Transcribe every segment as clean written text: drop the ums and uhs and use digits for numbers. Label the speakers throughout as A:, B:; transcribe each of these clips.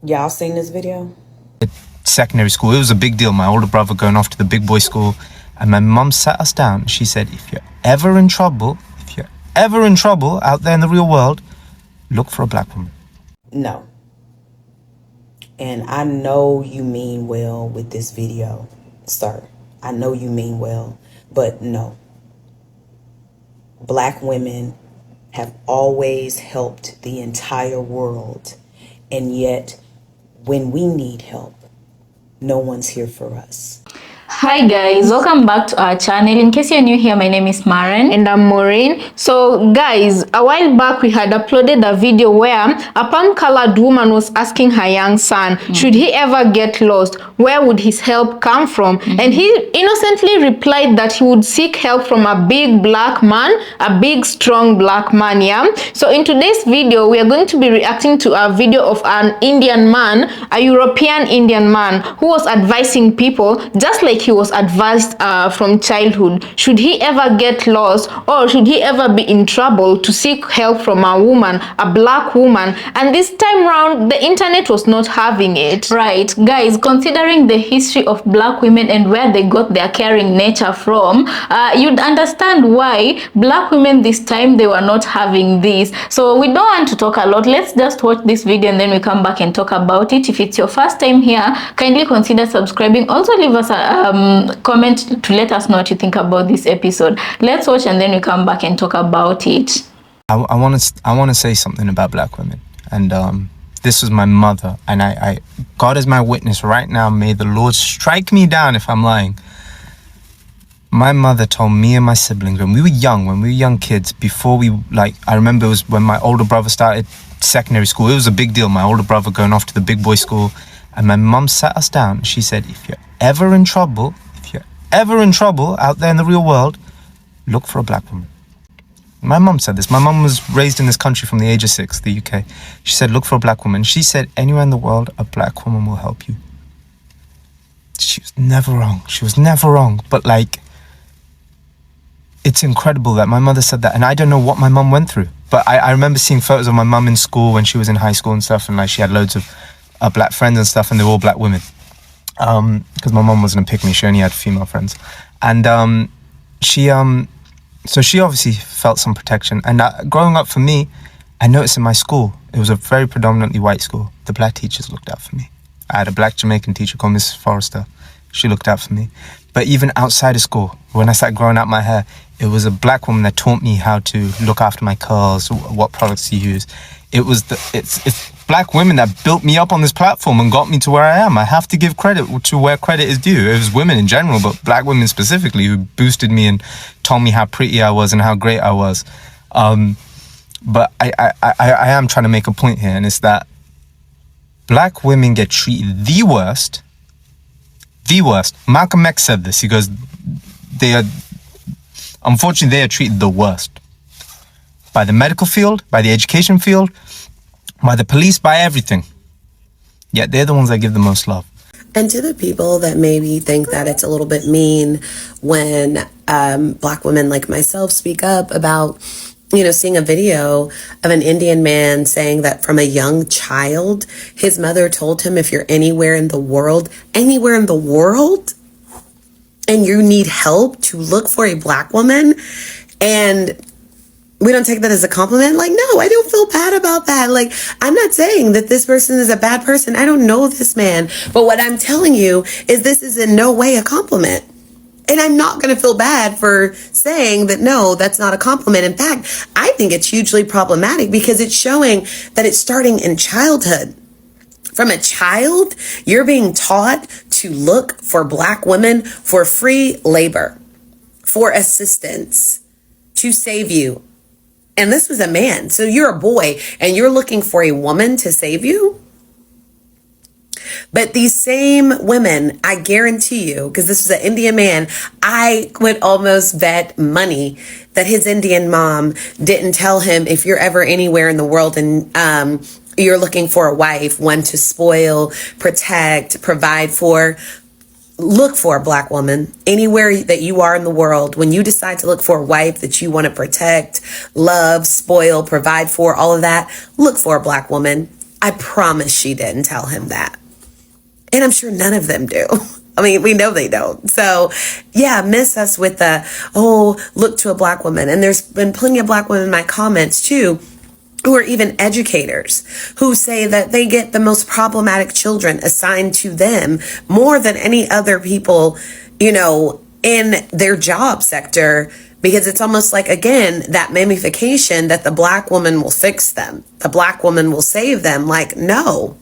A: Y'all seen this video?
B: Secondary school, it was a big deal. My older brother going off to the big boy school, and my mum sat us down. She said, if you're ever in trouble out there in the real world, look for a black woman.
A: No. And I know you mean well with this video, sir. I know you mean well, but no. Black women have always helped the entire world, and yet when we need help, no one's here for us.
C: Hi guys, welcome back to our channel. In case you're new here, my name is Maren
D: and I'm Maureen. So guys, a while back we had uploaded a video where a palm-colored woman was asking her young son, should he ever get lost, where would his help come from? And he innocently replied that he would seek help from a big black man, a big strong black man. Yeah, so in today's video we are going to be reacting to a video of an Indian man, a European Indian man, who was advising people just like he was advised from childhood. Should he ever get lost, or should he ever be in trouble, to seek help from a woman, a black woman? And this time round the internet was not having it.
C: Right, guys, considering the history of black women and where they got their caring nature from, you'd understand why black women this time, they were not having this. So we don't want to talk a lot. Let's just watch this video and then we come back and talk about it. If it's your first time here, kindly consider subscribing. Also leave us a comment to let us know what you think about this episode. Let's watch and then we come back and talk about it.
B: I want to say something about black women, and this was my mother, and I God is my witness right now. May the Lord strike me down if I'm lying. My mother told me and my siblings when we were young kids, before we, like, I remember it was when my older brother started secondary school. It was a big deal. My older brother going off to the big boy school, and my mum sat us down. She said, if you're ever in trouble out there in the real world, look for a black woman. My mum said this. My mum was raised in this country from the age of 6, the UK. She said, look for a black woman. She said, anywhere in the world, a black woman will help you. She was never wrong. But, like, it's incredible that my mother said that. And I don't know what my mum went through. But I remember seeing photos of my mum in school when she was in high school and stuff. And, like, she had loads of black friends and stuff. And they were all black women. Because my mum wasn't a pick me. She only had female friends. And so she obviously felt some protection. And growing up for me, I noticed in my school, it was a very predominantly white school. The black teachers looked out for me. I had a black Jamaican teacher called Mrs. Forrester. She looked out for me. But even outside of school, when I started growing out my hair, it was a black woman that taught me how to look after my curls, what products to use. It's black women that built me up on this platform and got me to where I am. I have to give credit to where credit is due. It was women in general, but black women specifically, who boosted me and told me how pretty I was and how great I was. But I am trying to make a point here, and it's that black women get treated the worst. Malcolm X said this. He goes, unfortunately, they are treated the worst. By the medical field, by the education field, by the police, by everything. Yet they're the ones that give the most love.
E: And to the people that maybe think that it's a little bit mean when black women like myself speak up about, seeing a video of an Indian man saying that from a young child, his mother told him, if you're anywhere in the world, and you need help, to look for a black woman, and we don't take that as a compliment. Like, no, I don't feel bad about that. Like, I'm not saying that this person is a bad person. I don't know this man. But what I'm telling you is this is in no way a compliment. And I'm not going to feel bad for saying that, no, that's not a compliment. In fact, I think it's hugely problematic because it's showing that it's starting in childhood. From a child, you're being taught to look for black women for free labor, for assistance, to save you. And this was a man. So you're a boy and you're looking for a woman to save you. But these same women, I guarantee you, because this is an Indian man, I would almost bet money that his Indian mom didn't tell him, if you're ever anywhere in the world and you're looking for a wife, one to spoil, protect, provide for, look for a black woman. Anywhere that you are in the world, when you decide to look for a wife that you want to protect, love, spoil, provide for, all of that, look for a black woman. I promise she didn't tell him that. And I'm sure none of them do. I mean, we know they don't. So yeah, miss us with the, oh, look to a black woman. And there's been plenty of black women in my comments too, who are even educators, who say that they get the most problematic children assigned to them more than any other people, you know, in their job sector, because it's almost like, again, that mamification that the black woman will fix them. The black woman will save them. Like, no.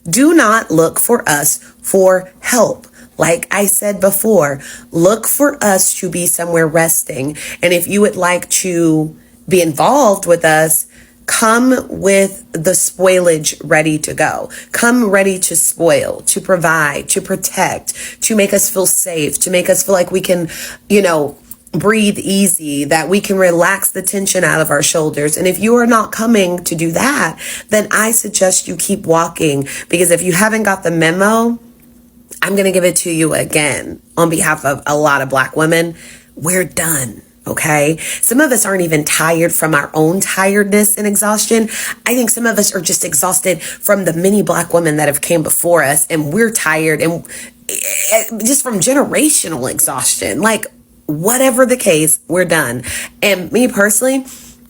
E: Do not look for us for help. Like I said before, look for us to be somewhere resting. And if you would like to be involved with us, come with the spoilage ready to go. Come ready to spoil, to provide, to protect, to make us feel safe, to make us feel like we can, you know, breathe easy, that we can relax the tension out of our shoulders. And if you are not coming to do that, then I suggest you keep walking, because if you haven't got the memo, I'm going to give it to you again on behalf of a lot of black women. We're done. Okay. Some of us aren't even tired from our own tiredness and exhaustion. I think some of us are just exhausted from the many black women that have came before us, and we're tired, and just from generational exhaustion. Like, whatever the case, we're done. And me personally,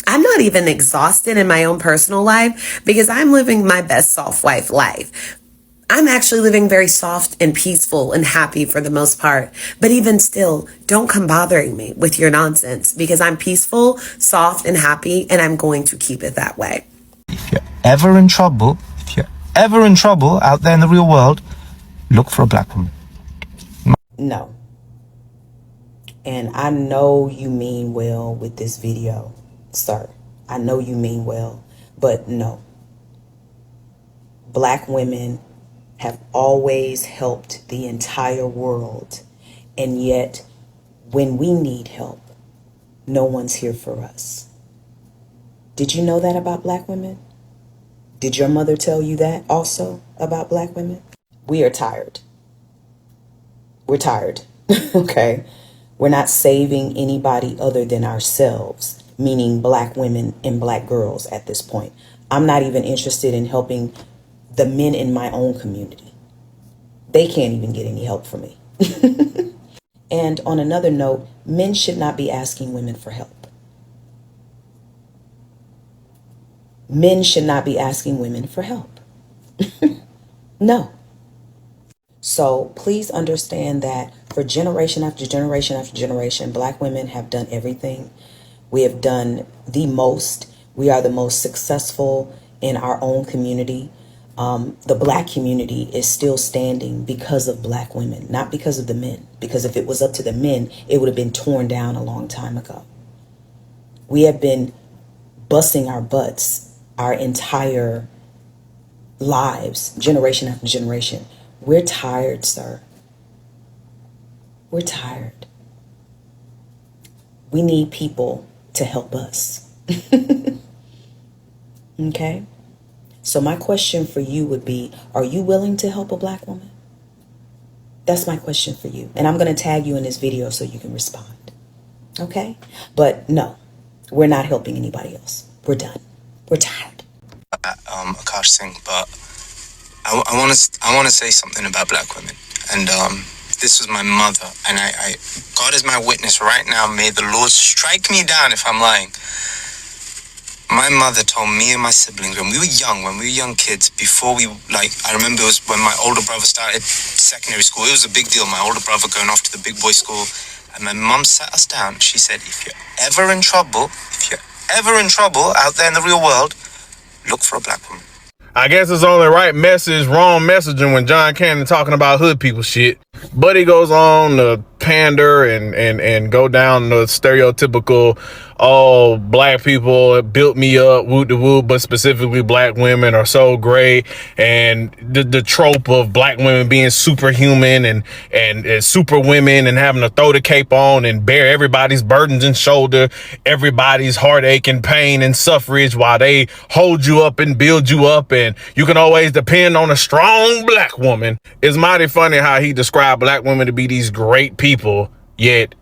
E: I'm not even exhausted in my own personal life, because I'm living my best soft wife life. I'm actually living very soft and peaceful and happy for the most part. But even still, don't come bothering me with your nonsense, because I'm peaceful, soft, and happy, and I'm going to keep it that way.
B: If you're ever in trouble out there in the real world, look for a black woman.
A: No. And I know you mean well with this video, sir. I know you mean well, but no. Black women have always helped the entire world. And yet, when we need help, no one's here for us. Did you know that about black women? Did your mother tell you that also about black women? We are tired. We're tired, okay? We're not saving anybody other than ourselves, meaning black women and black girls at this point. I'm not even interested in helping the men in my own community. They can't even get any help from me. And on another note, men should not be asking women for help. Men should not be asking women for help. No. So please understand that for generation after generation after generation, black women have done everything. We have done the most. We are the most successful in our own community. The black community is still standing because of black women, not because of the men. Because if it was up to the men, it would have been torn down a long time ago. We have been busting our butts our entire lives, generation after generation. We're tired, sir. We're tired. We need people to help us. Okay? So my question for you would be, are you willing to help a black woman? That's my question for you. And I'm going to tag you in this video so you can respond. Okay? But no, we're not helping anybody else. We're done. We're tired.
B: Akash Singh, but I want to say something about black women. And this was my mother, and I God is my witness right now. May the Lord strike me down if I'm lying. My mother told me and my siblings when we were young kids, before I remember it was when my older brother started secondary school. It was a big deal. My older brother going off to the big boy school. And my mum sat us down. She said, if you're ever in trouble out there in the real world, look for a black woman.
F: I guess it's only right message, wrong messaging when John Cannon talking about hood people shit. But he goes on to pander and go down the stereotypical, oh, black people built me up, woo de woo, but specifically black women are so great. And the trope of black women being superhuman and super women and having to throw the cape on and bear everybody's burdens and shoulder everybody's heartache and pain and suffrage while they hold you up and build you up. And you can always depend on a strong black woman. It's mighty funny how he described black women to be these great people, yet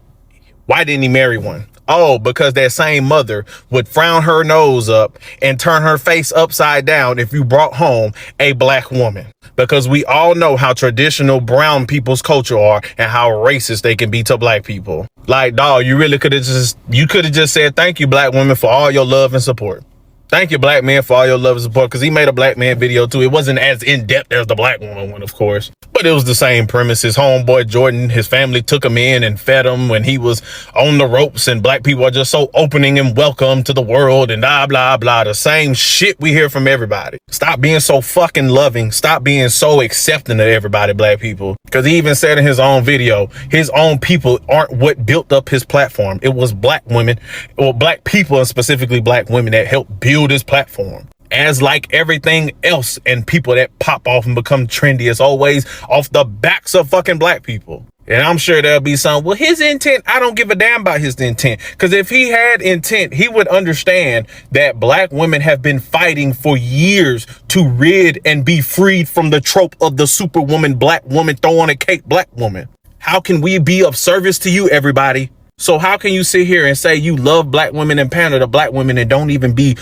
F: why didn't he marry one? Oh, because that same mother would frown her nose up and turn her face upside down if you brought home a black woman. Because we all know how traditional brown people's culture are and how racist they can be to black people. Like, dog, you really could have just said, thank you, black women, for all your love and support. Thank you, black man, for all your love and support. Because he made a black man video, too. It wasn't as in-depth as the black woman one, of course. But it was the same premise. His homeboy, Jordan, his family took him in and fed him when he was on the ropes. And black people are just so opening and welcome to the world and blah, blah, blah. The same shit we hear from everybody. Stop being so fucking loving. Stop being so accepting of everybody, black people. Because he even said in his own video, his own people aren't what built up his platform. It was black women, or black people, and specifically black women, that helped build his platform. As like everything else and people that pop off and become trendy, it's always off the backs of fucking black people. And I'm sure there'll be some, well, his intent, I don't give a damn about his intent. Because if he had intent, he would understand that black women have been fighting for years to rid and be freed from the trope of the superwoman, black woman, throw on a cake, black woman. How can we be of service to you, everybody? So how can you sit here and say you love black women and pander to black women and don't even be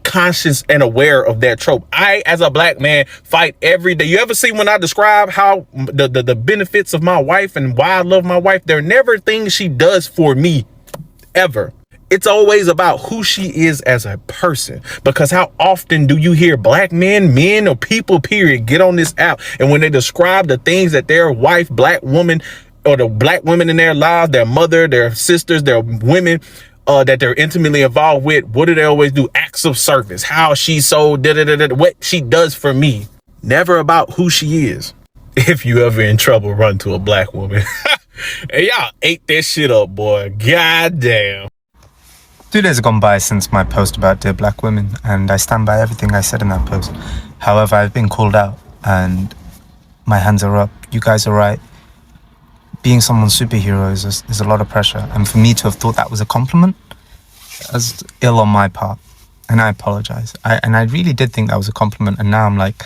F: conscious and aware of that trope? I, as a black man, fight every day. You ever see when I describe how the benefits of my wife and why I love my wife? They're never things she does for me, ever. It's always about who she is as a person. Because how often do you hear black men or people, period, get on this app, and when they describe the things that their wife, black woman, or the black women in their lives, their mother, their sisters, their women that they're intimately involved with, what do they always do? Acts of service. How she's so what she does for me. Never about who she is. If you ever in trouble, run to a black woman. Hey, y'all ate that shit up, boy. God damn.
B: 2 days have gone by since my post about dear black women, and I stand by everything I said in that post. However, I've been called out, and my hands are up. You guys are right. Being someone's superhero is a lot of pressure. And for me to have thought that was a compliment, that's ill on my part. And I apologize. I really did think that was a compliment. And now I'm like,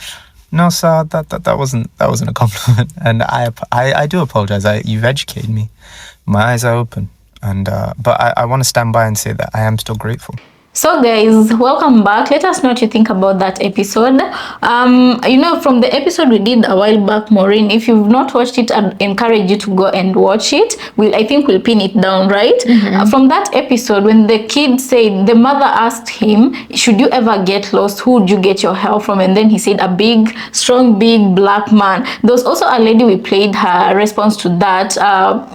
B: no, sir, that wasn't a compliment. And I do apologize. You've educated me. My eyes are open. And but I want to stand by and say that I am still grateful.
C: So guys, welcome back. Let us know what you think about that episode. You know, from the episode we did a while back, Maureen, if you've not watched it, I'd encourage you to go and watch it. I think we'll pin it down, right? From that episode, when the kid said, the mother asked him, should you ever get lost, who would you get your help from? And then he said, a big, strong, big black man. There was also a lady, we played her response to that,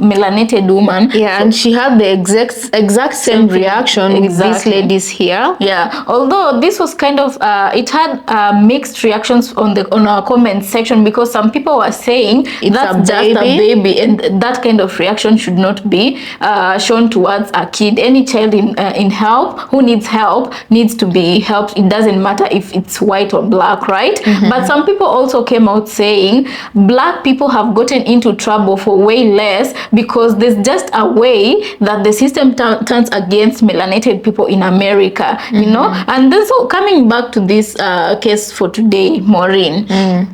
C: melanated woman.
D: Yeah, so, and she had the exact same reaction with this lady's here.
C: Yeah, although this was kind of it had mixed reactions on our comment section, because some people were saying that's just a baby, and that kind of reaction should not be shown towards a kid. Any child in help who needs help needs to be helped. It doesn't matter if it's white or black, right? But some people also came out saying black people have gotten into trouble for way less, because there's just a way that the system turns against melanated people in America, you know. And then, so coming back to this case for today, Maureen, I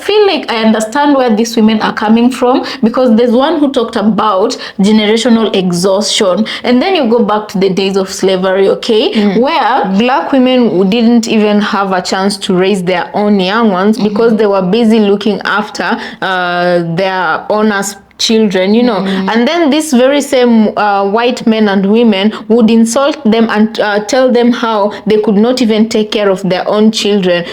C: feel like I understand where these women are coming from, because there's one who talked about generational exhaustion, and then you go back to the days of slavery, okay, where
D: black women didn't even have a chance to raise their own young ones, because they were busy looking after their owners' children, you know. And then these very same white men and women would insult them and tell them how they could not even take care of their own children,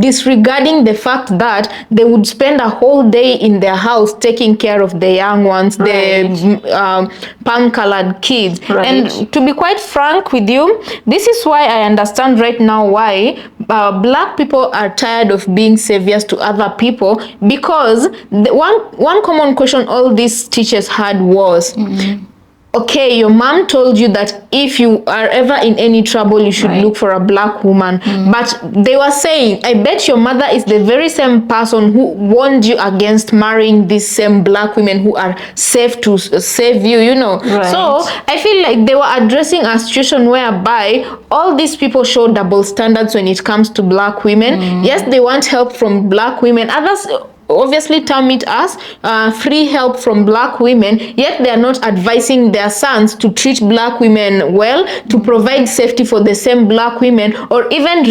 D: disregarding the fact that they would spend a whole day in their house taking care of the young ones, the palm-colored kids. And to be quite frank with you, this is why I understand right now why black people are tired of being saviors to other people, because the one common question all these teachers had was, okay, your mom told you that if you are ever in any trouble, you should look for a black woman. But they were saying, I bet your mother is the very same person who warned you against marrying these same black women who are safe to save you, you know. So I feel like they were addressing a situation whereby all these people show double standards when it comes to black women. Yes, they want help from black women. Others obviously term it as free help from black women, yet they are not advising their sons to treat black women well, to provide safety for the same black women, or even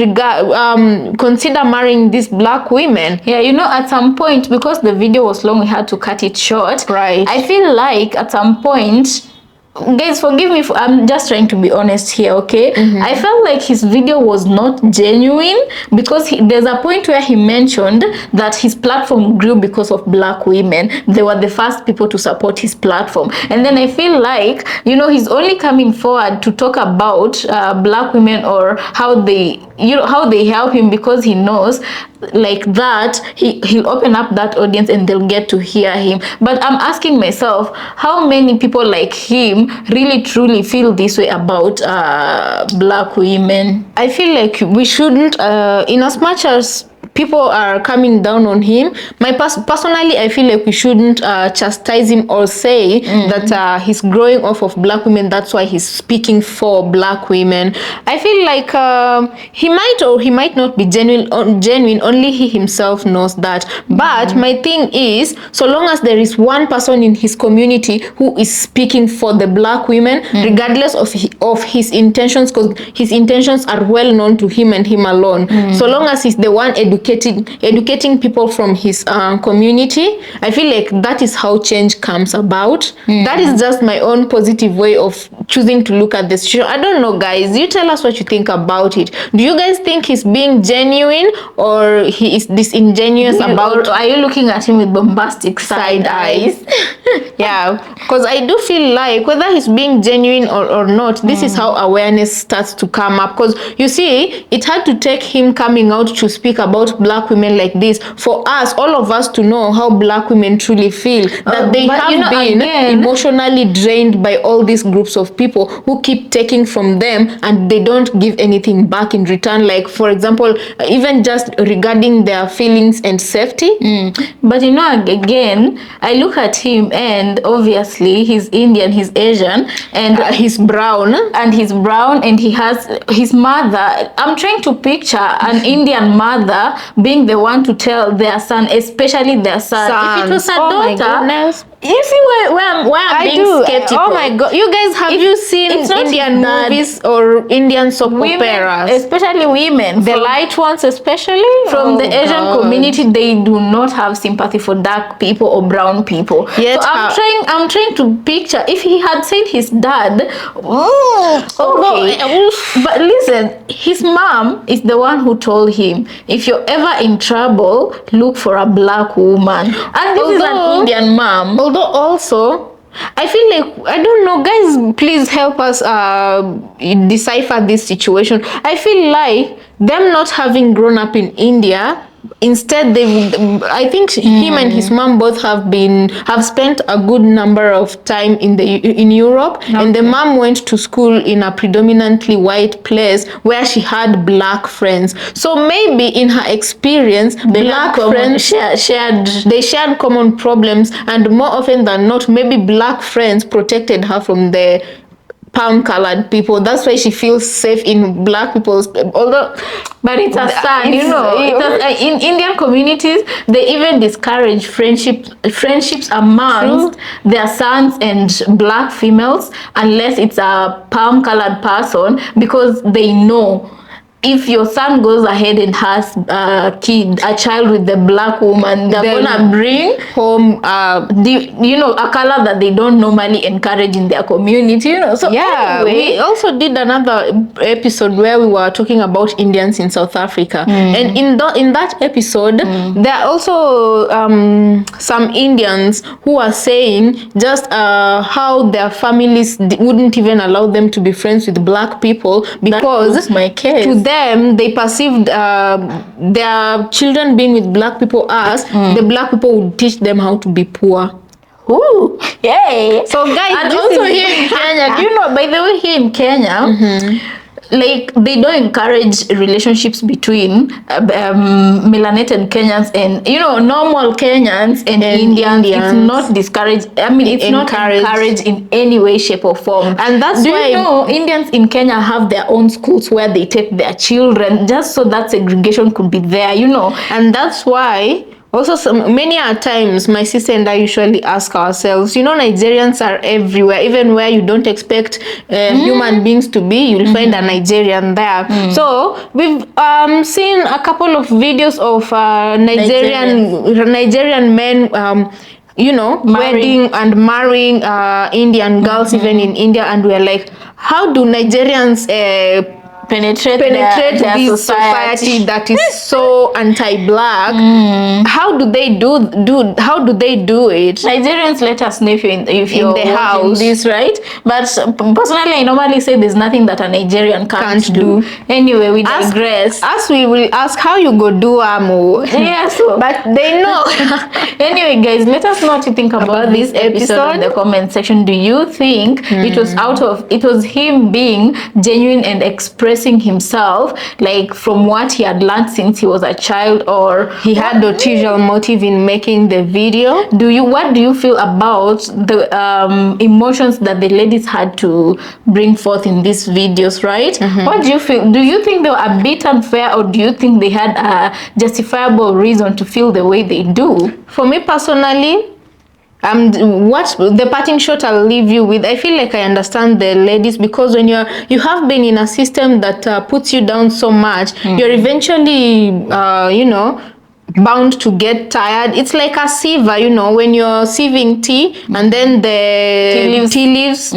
D: consider marrying these black women.
C: Yeah, you know, at some point, because the video was long, we had to cut it short.
D: Right.
C: I feel like at some point, guys, forgive me, I'm just trying to be honest here, okay? I felt like his video was not genuine, because there's a point where he mentioned that his platform grew because of black women. They were the first people to support his platform. And then I feel like, you know, he's only coming forward to talk about black women, or how they, you know, how they help him, because he knows like that he'll open up that audience and they'll get to hear him. But I'm asking myself, how many people like him really truly feel this way about black women?
D: I feel like we shouldn't, in as much as people are coming down on him, personally, I feel like we shouldn't chastise him or say that he's growing off of black women, that's why he's speaking for black women. I feel like he might or he might not be genuine, only he himself knows that. But my thing is, so long as there is one person in his community who is speaking for the black women, regardless of his intentions, because his intentions are well known to him and him alone, so long as he's the one educating people from his community, I feel like that is how change comes about. That is just my own positive way of choosing to look at this show. I don't know, guys, you tell us what you think about it. Do you guys think he's being genuine, or he is disingenuous about?
C: Or are you looking at him with bombastic side eyes?
D: Yeah, because I do feel like whether he's being genuine or not, this is how awareness starts to come up. Because you see, it had to take him coming out to speak about black women like this for us, all of us, to know how black women truly feel, that they have been emotionally drained by all these groups of people who keep taking from them and they don't give anything back in return. Like, for example, even just regarding their feelings and safety.
C: But you know, again, I look at him, and obviously he's Indian, he's Asian, and
D: he's brown,
C: and he has his mother. I'm trying to picture an Indian mother being the one to tell their son, especially their son. If it was a daughter, you see where I'm being skeptical.
D: Oh my god, you guys, have you seen Indian movies or Indian soap operas?
C: Especially women,
D: the light ones, especially
C: from the Asian community, they do not have sympathy for dark people or brown people.
D: Yet,
C: so I'm trying to picture if he had said his dad. But listen, his mom is the one who told him, if you're ever in trouble, look for a black woman. And this is an Indian mom.
D: Although also, I feel like, I don't know, guys, please help us decipher this situation. I feel like them not having grown up in India, instead I think him and his mom both have spent a good number of time in Europe, and the mom went to school in a predominantly white place where she had black friends. So maybe in her experience, black friends shared common problems, and more often than not, maybe black friends protected her from the palm-colored people. That's why she feels safe in black people's. Although,
C: but it's a sad, you know. In Indian communities, they even discourage friendships amongst their sons and black females, unless it's a palm-colored person, because they know, if your son goes ahead and has a child with the black woman, they're gonna bring home a color that they don't normally encourage in their community, you know. So
D: yeah,
C: anyway,
D: we also did another episode where we were talking about Indians in South Africa, and in that episode, there are also some Indians who are saying just how their families wouldn't even allow them to be friends with black people, because to them, they perceived their children being with black people as the black people would teach them how to be poor.
C: Ooh, yay!
D: So guys,
C: and also here in Kenya, you know, by the way, here in Kenya, like, they don't encourage relationships between melanated Kenyans and, you know, normal Kenyans and Indians. It's not discouraged. I mean, it's not encouraged in any way, shape, or form.
D: And that's why,
C: you know, Indians in Kenya have their own schools where they take their children, just so that segregation could be there, you know.
D: And that's why Also, many a times, my sister and I usually ask ourselves, Nigerians are everywhere, even where you don't expect human beings to be, you'll find a Nigerian there. So, we've seen a couple of videos of Nigerian men, wedding and marrying Indian girls, even in India, and we're like, how do Nigerians
C: penetrate
D: this
C: their
D: society that is so anti-black? How do they do it?
C: Nigerians, let us know if you're
D: the house
C: this, right? But personally, I normally say there's nothing that a Nigerian can't do. Anyway, we digress.
D: As we will ask how you go do amo.
C: Yeah, so
D: but they know.
C: Anyway, guys, let us know what you think about this episode in the comment section. Do you think it was him being genuine and expressing himself, like from what he had learned since he was a child, or
D: he had the ulterior motive in making the video?
C: What do you feel about the emotions that the ladies had to bring forth in these videos, right? What do you feel? Do you think they were a bit unfair, or do you think they had a justifiable reason to feel the way they do?
D: For me personally, what the parting shot I'll leave you with, I feel like I understand the ladies, because when you have been in a system that puts you down so much, you're eventually bound to get tired. It's like a sieve, when you're sieving tea and then the tea leaves,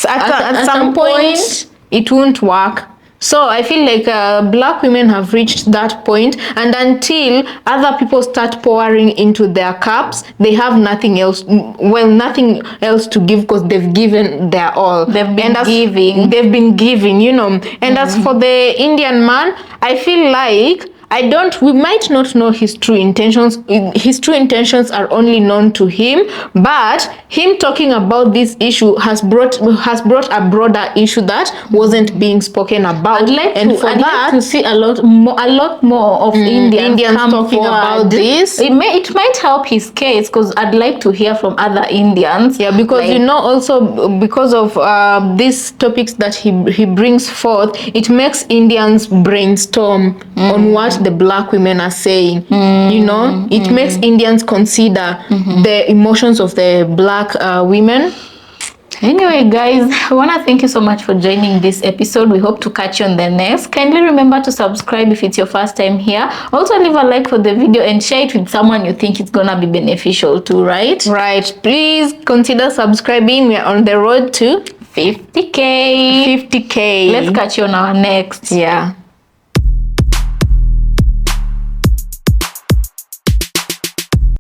D: at some point it won't work. So I feel like black women have reached that point, and until other people start pouring into their cups, they have nothing else to give, because they've given their all.
C: They've been
D: giving, And as for the Indian man, I feel like we might not know his true intentions. His true intentions are only known to him, but him talking about this issue has brought a broader issue that wasn't being spoken about.
C: I'd like to see a lot more of Indians
D: talking about this.
C: It might help his case, because I'd like to hear from other Indians.
D: Yeah, because also because of these topics that he brings forth, it makes Indians brainstorm on what the black women are saying. It makes Indians consider the emotions of the black women.
C: Anyway, guys, I want to thank you so much for joining this episode. We hope to catch you on the next. Kindly remember to subscribe if it's your first time here. Also, leave a like for the video and share it with someone you think it's gonna be beneficial to, right?
D: Right. Please consider subscribing. We are on the road to
C: 50K.
D: Let's
C: catch you on our next.
D: Yeah.